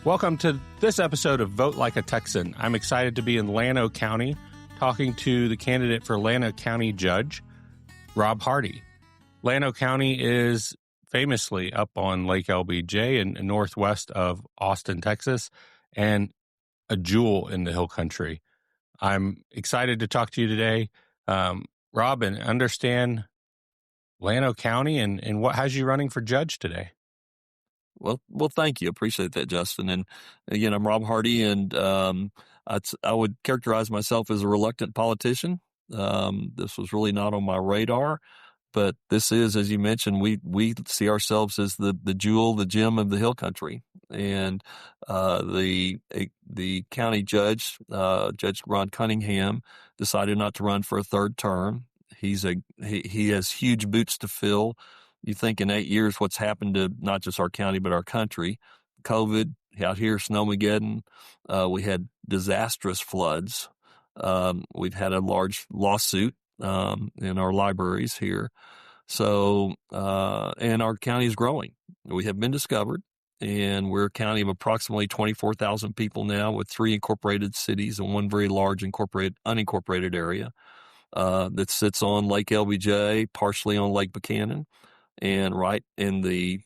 Welcome to this episode of Vote Like a Texan. I'm excited to be in Llano County talking to the candidate for Llano County Judge, Rob Hardy. Llano County is famously up on Lake LBJ and northwest of Austin, Texas, and a jewel in the Hill Country. I'm excited to talk to you today, Rob, and understand Llano County and what has you running for judge today. Well, thank you. Appreciate that, Justin. And again, I'm Rob Hardy, and I would characterize myself as a reluctant politician. This was really not on my radar, but this is, as you mentioned, we see ourselves as the jewel, the gem of the Hill Country. And the county judge, Judge Ron Cunningham, decided not to run for a third term. He has huge boots to fill. You think in 8 years, what's happened to not just our county, but our country? COVID, out here, Snowmageddon. We had disastrous floods. We've had a large lawsuit in our libraries here. So, and our county is growing. We have been discovered, and we're a county of approximately 24,000 people now with 3 incorporated cities and 1 very large unincorporated area that sits on Lake LBJ, partially on Lake Buchanan, and right in the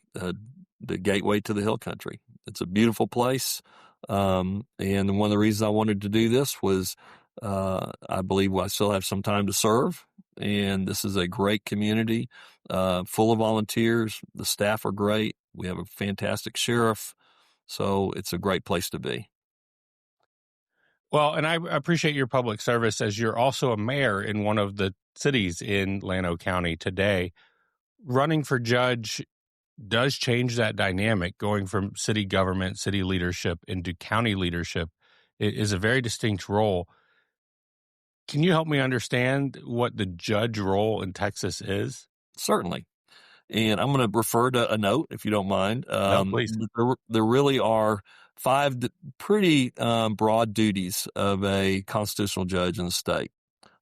gateway to the Hill Country. It's a beautiful place, and one of the reasons I wanted to do this was I believe I still have some time to serve, and this is a great community, full of volunteers. The staff are great. We have a fantastic sheriff, so it's a great place to be. Well, and I appreciate your public service as you're also a mayor in one of the cities in Llano County today. Running for judge does change that dynamic. Going from city government, city leadership into county leadership is a very distinct role. Can you help me understand what the judge role in Texas is? Certainly. And I'm going to refer to a note, if you don't mind. No, please. There really are 5 pretty broad duties of a constitutional judge in the state,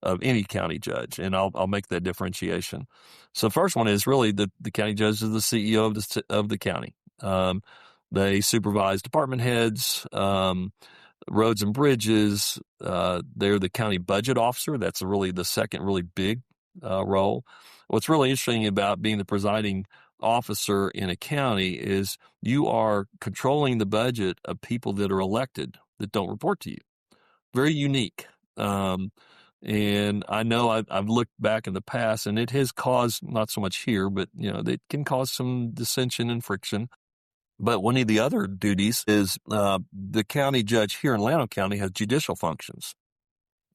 of any county judge, and I'll make that differentiation. So first one is really the county judge is the CEO of the county. They supervise department heads, roads and bridges. They're the county budget officer. That's really the second really big role. What's really interesting about being the presiding officer in a county is you are controlling the budget of people that are elected that don't report to you. Very unique. And I know I've looked back in the past, and it has caused, not so much here, but, it can cause some dissension and friction. But one of the other duties is the county judge here in Llano County has judicial functions.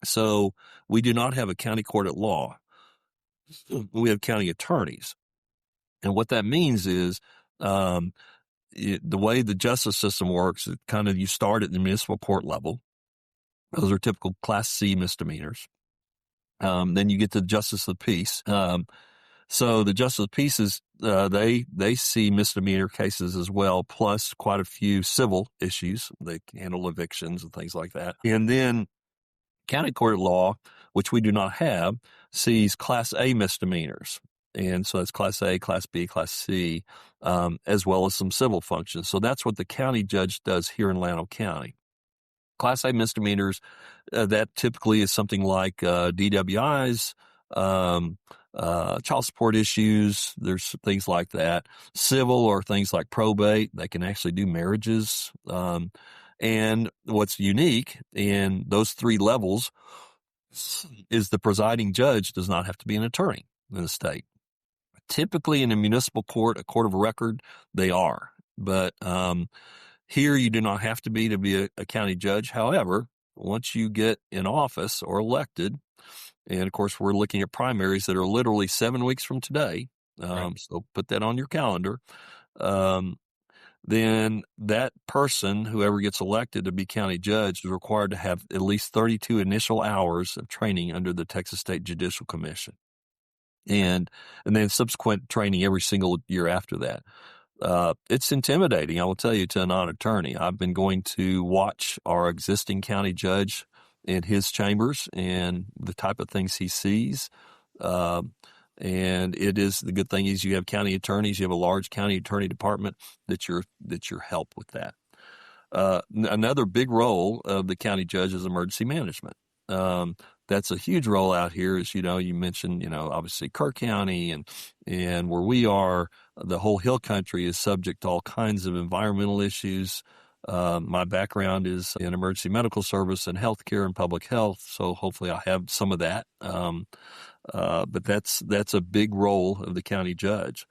So we do not have a county court at law. We have county attorneys. And what that means is the way the justice system works, you start at the municipal court level. Those are typical Class C misdemeanors. Then you get to the justice of the peace. So the justice of the peace is, they see misdemeanor cases as well, plus quite a few civil issues. They handle evictions and things like that. And then county court law, which we do not have, sees Class A misdemeanors. And so that's Class A, Class B, Class C, as well as some civil functions. So that's what the county judge does here in Llano County. Class A misdemeanors, that typically is something like DWIs, child support issues. There's things like that. Civil or things like probate. They can actually do marriages. And what's unique in those 3 levels is the presiding judge does not have to be an attorney in the state. Typically in a municipal court, a court of record, they are. But here you do not have to be a county judge. However, once you get in office or elected, and of course we're looking at primaries that are literally 7 weeks from today, Right. So put that on your calendar, then that person, whoever gets elected to be county judge, is required to have at least 32 initial hours of training under the Texas State Judicial Commission. And then subsequent training every single year after that. It's intimidating, I will tell you, to a non-attorney. I've been going to watch our existing county judge in his chambers and the type of things he sees. And it is, the good thing is you have county attorneys, you have a large county attorney department that's your help with that. Another big role of the county judge is emergency management. That's a huge role out here. As you mentioned, obviously Kerr County and where we are, the whole hill country is subject to all kinds of environmental issues. My background is in emergency medical service and healthcare and public health, so hopefully I have some of that. But that's a big role of the county judge.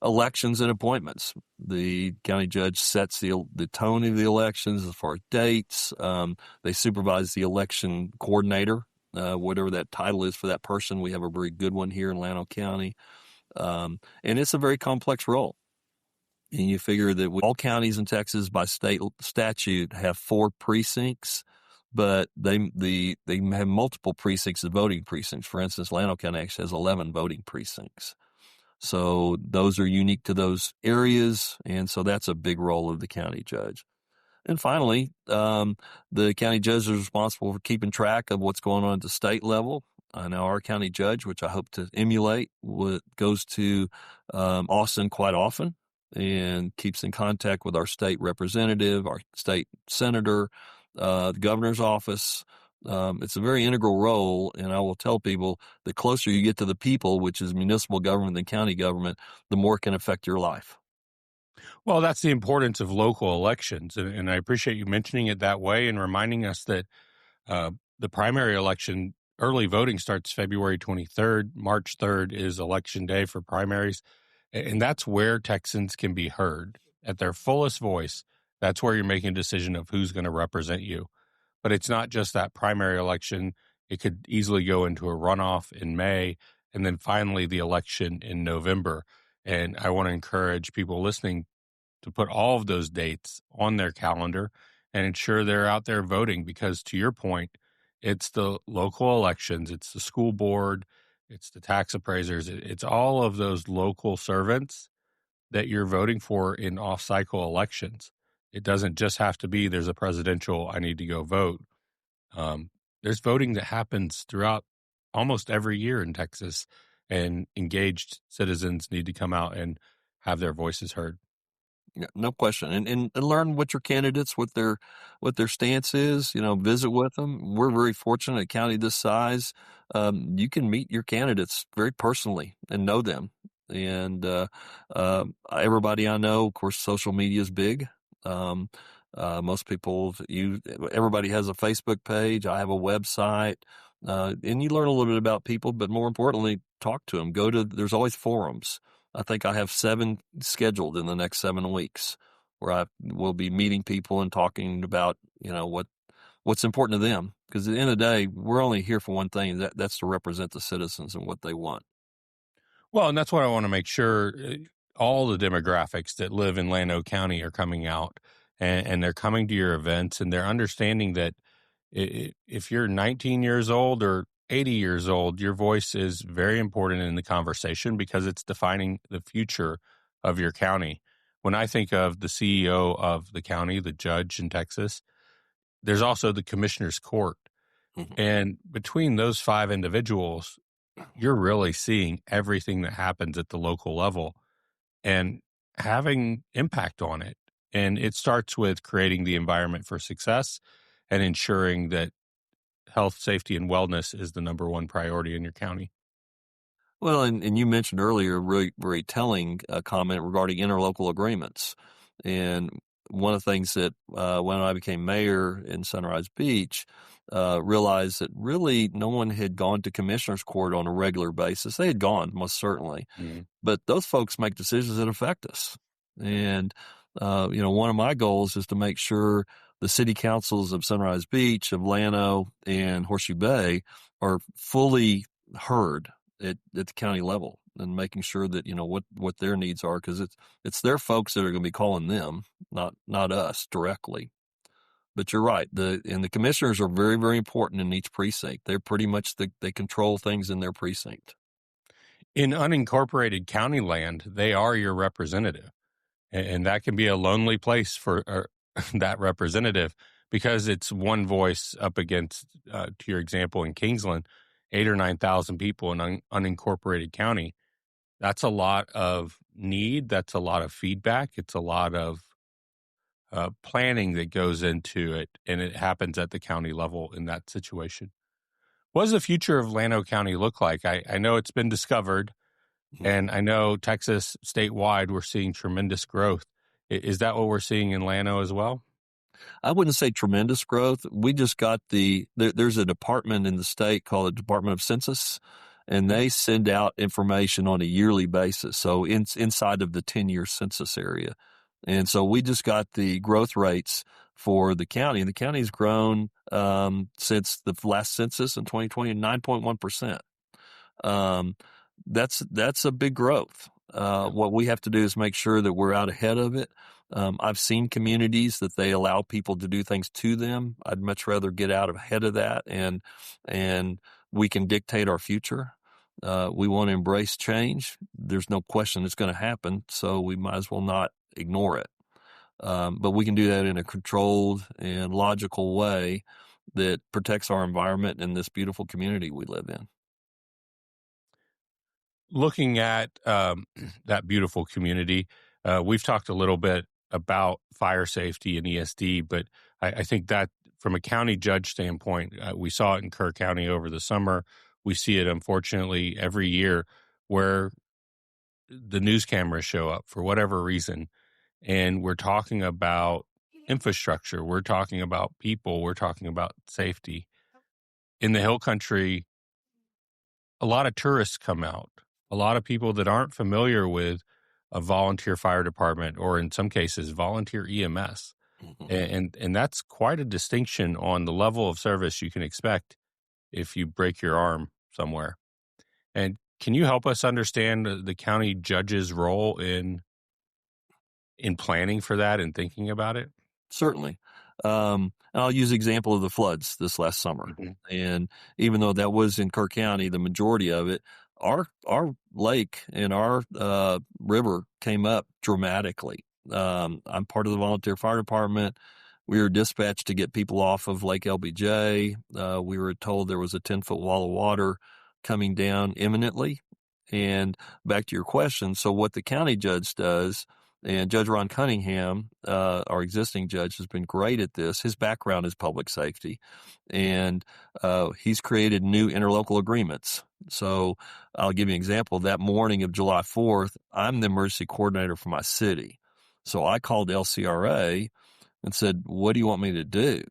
Elections and appointments. The county judge sets the tone of the elections as far as dates. They supervise the election coordinator, whatever that title is for that person. We have a very good one here in Llano County. And it's a very complex role. And you figure that all counties in Texas by state statute have 4 precincts, but they have multiple precincts of voting precincts. For instance, Llano County actually has 11 voting precincts. So those are unique to those areas, and so that's a big role of the county judge. And finally, the county judge is responsible for keeping track of what's going on at the state level. I know our county judge, which I hope to emulate, goes to Austin quite often and keeps in contact with our state representative, our state senator, the governor's office. It's a very integral role, and I will tell people the closer you get to the people, which is municipal government and county government, the more it can affect your life. Well, that's the importance of local elections, and I appreciate you mentioning it that way and reminding us that the primary election, early voting starts February 23rd. March 3rd is election day for primaries, and that's where Texans can be heard at their fullest voice. That's where you're making a decision of who's going to represent you. But it's not just that primary election. It could easily go into a runoff in May, and then finally the election in November. And I want to encourage people listening to put all of those dates on their calendar and ensure they're out there voting, because to your point, it's the local elections, it's the school board, it's the tax appraisers, it's all of those local servants that you're voting for in off-cycle elections. It doesn't just have to be there's a presidential, I need to go vote. There's voting that happens throughout almost every year in Texas, and engaged citizens need to come out and have their voices heard. Yeah, no question. And learn what your candidates, what their stance is, visit with them. We're very fortunate, a county this size. You can meet your candidates very personally and know them. And everybody I know, of course, social media is big. Most people, everybody has a Facebook page. I have a website. And you learn a little bit about people, but more importantly, talk to them. There's always forums. I think I have 7 scheduled in the next 7 weeks where I will be meeting people and talking about, what's important to them. Because at the end of the day, we're only here for one thing, and that's to represent the citizens and what they want. Well, and that's what I want to make sure all the demographics that live in Llano County are coming out, and they're coming to your events, and they're understanding that if you're 19 years old or 80 years old, your voice is very important in the conversation because it's defining the future of your county. When I think of the CEO of the county, the judge in Texas, there's also the commissioner's court. Mm-hmm. And between those 5 individuals, you're really seeing everything that happens at the local level and having impact on it. And it starts with creating the environment for success and ensuring that health, safety, and wellness is the number one priority in your county. Well, and you mentioned earlier a really very telling comment regarding interlocal agreements. And one of the things that when I became mayor in Sunrise Beach, realized that really no one had gone to commissioner's court on a regular basis. They had gone, most certainly. Mm-hmm. But those folks make decisions that affect us. And, one of my goals is to make sure the city councils of Sunrise Beach, of Llano, and Horseshoe Bay are fully heard at the county level, and making sure that what their needs are, because it's their folks that are going to be calling them, not us directly. But you're right, the commissioners are very, very important in each precinct. They're pretty much they control things in their precinct. In unincorporated county land, they are your representative, and that can be a lonely place for that representative, because it's one voice up against, to your example in Kingsland, 8,000 or 9,000 people in unincorporated county. That's a lot of need. That's a lot of feedback. It's a lot of planning that goes into it, and it happens at the county level in that situation. What does the future of Llano County look like? I know it's been discovered, and I know Texas statewide, we're seeing tremendous growth. Is that what we're seeing in Llano as well? I wouldn't say tremendous growth. We just got there's a department in the state called the Department of Census, and they send out information on a yearly basis. So inside of the 10-year census area. And so we just got the growth rates for the county, and the county's grown since the last census in 2020, 9.1%. That's a big growth. What we have to do is make sure that we're out ahead of it. I've seen communities that they allow people to do things to them. I'd much rather get out ahead of that, and we can dictate our future. We want to embrace change. There's no question it's going to happen, so we might as well not ignore it. But we can do that in a controlled and logical way that protects our environment and this beautiful community we live in. Looking at that beautiful community, we've talked a little bit about fire safety and ESD, but I think that from a county judge standpoint, we saw it in Kerr County over the summer. We see it, unfortunately, every year where the news cameras show up for whatever reason. And we're talking about infrastructure. We're talking about people. We're talking about safety. In the Hill Country, a lot of tourists come out. A lot of people that aren't familiar with a volunteer fire department, or in some cases, volunteer EMS. And that's quite a distinction on the level of service you can expect if you break your arm somewhere. And can you help us understand the county judge's role in planning for that and thinking about it? Certainly. I'll use the example of the floods this last summer. And even though that was in Kerr County, the majority of it, our lake and our river came up dramatically. I'm part of the volunteer fire department. We were dispatched to get people off of Lake LBJ. We were told there was a 10-foot wall of water coming down imminently. And back to your question, so what the county judge does, and Judge Ron Cunningham, our existing judge, has been great at this. His background is public safety, and he's created new interlocal agreements. So I'll give you an example. That morning of July 4th, I'm the emergency coordinator for my city. So I called LCRA and said, what do you want me to do?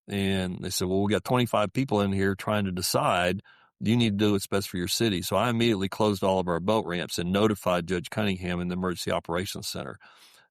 And they said, well, we got 25 people in here trying to decide. You need to do what's best for your city. So I immediately closed all of our boat ramps and notified Judge Cunningham in the Emergency Operations Center.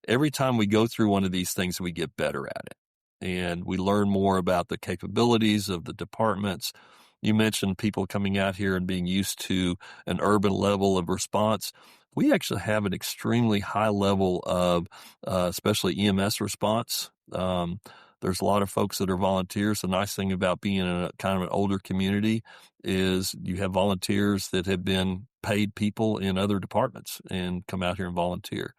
Every time we go through one of these things, we get better at it. And we learn more about the capabilities of the departments. You mentioned people coming out here and being used to an urban level of response. We actually have an extremely high level of especially EMS response. There's a lot of folks that are volunteers. The nice thing about being in a kind of an older community is you have volunteers that have been paid people in other departments and come out here and volunteer.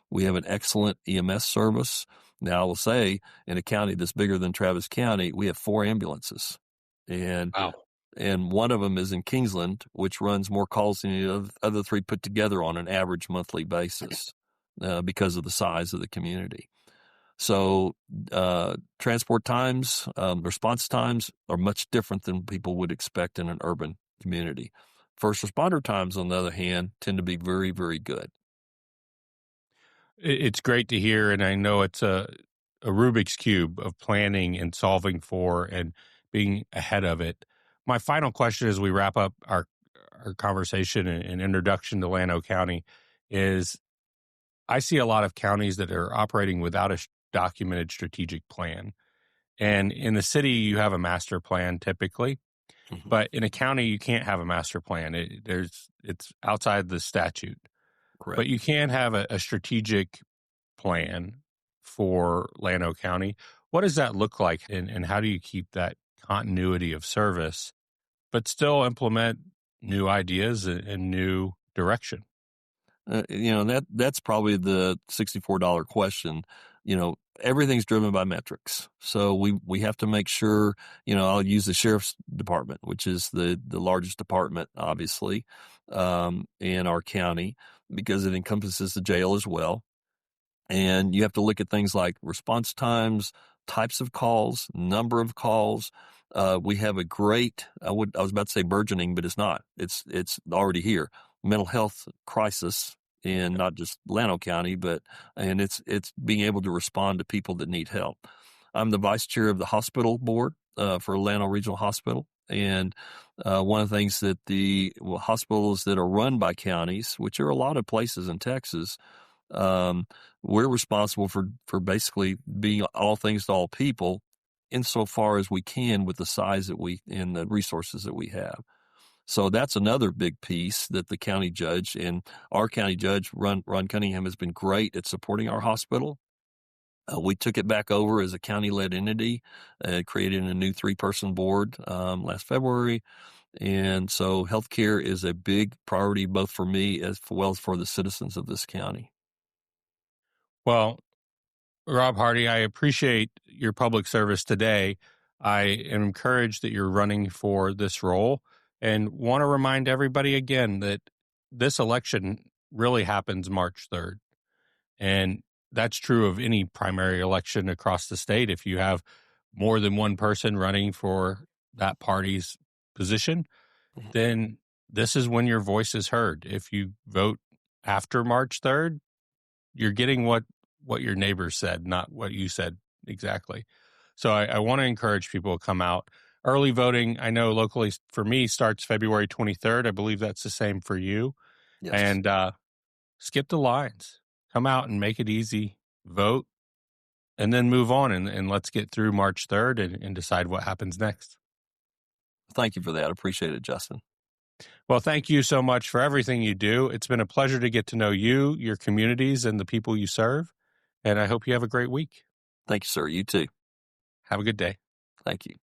We have an excellent EMS service. Now, I will say, in a county that's bigger than Travis County, we have 4 ambulances. And Wow. And one of them is in Kingsland, which runs more calls than the other 3 put together on an average monthly basis because of the size of the community. So transport times, response times are much different than people would expect in an urban community. First responder times, on the other hand, tend to be very, very good. It's great to hear, and I know it's a Rubik's Cube of planning and solving for and being ahead of it. My final question as we wrap up our conversation and introduction to Llano County is I see a lot of counties that are operating without a documented strategic plan. And in the city, you have a master plan typically, but in a county, you can't have a master plan. It's outside the statute. Correct. But you can have a strategic plan for Llano County. What does that look like, and how do you keep that continuity of service, but still implement new ideas and new direction? That's probably the $64 question. Everything's driven by metrics. So we have to make sure, I'll use the sheriff's department, which is the largest department, obviously, in our county, because it encompasses the jail as well. And you have to look at things like response times, types of calls, number of calls. We have a great, I was about to say burgeoning, but it's not. It's already here. Mental health crisis in not just Llano County, and it's being able to respond to people that need help. I'm the vice chair of the hospital board for Llano Regional Hospital. And one of the things that the hospitals that are run by counties, which are a lot of places in Texas, we're responsible for basically being all things to all people insofar as we can with the size that and the resources that we have. So that's another big piece that the county judge and our county judge, Ron Cunningham, has been great at supporting our hospital. We took it back over as a county-led entity, created a new 3-person board last February. And so healthcare is a big priority both for me as well as for the citizens of this county. Well, Rob Hardy, I appreciate your public service today. I am encouraged that you're running for this role and want to remind everybody again that this election really happens March 3rd. And that's true of any primary election across the state. If you have more than one person running for that party's position, then this is when your voice is heard. If you vote after March 3rd, you're getting what your neighbors said, not what you said exactly. So I want to encourage people to come out. Early voting, I know locally for me, starts February 23rd. I believe that's the same for you. Yes. And skip the lines. Come out and make it easy. Vote, and then move on, and let's get through March 3rd and decide what happens next. Thank you for that. I appreciate it, Justin. Well, thank you so much for everything you do. It's been a pleasure to get to know you, your communities, and the people you serve. And I hope you have a great week. Thank you, sir. You too. Have a good day. Thank you.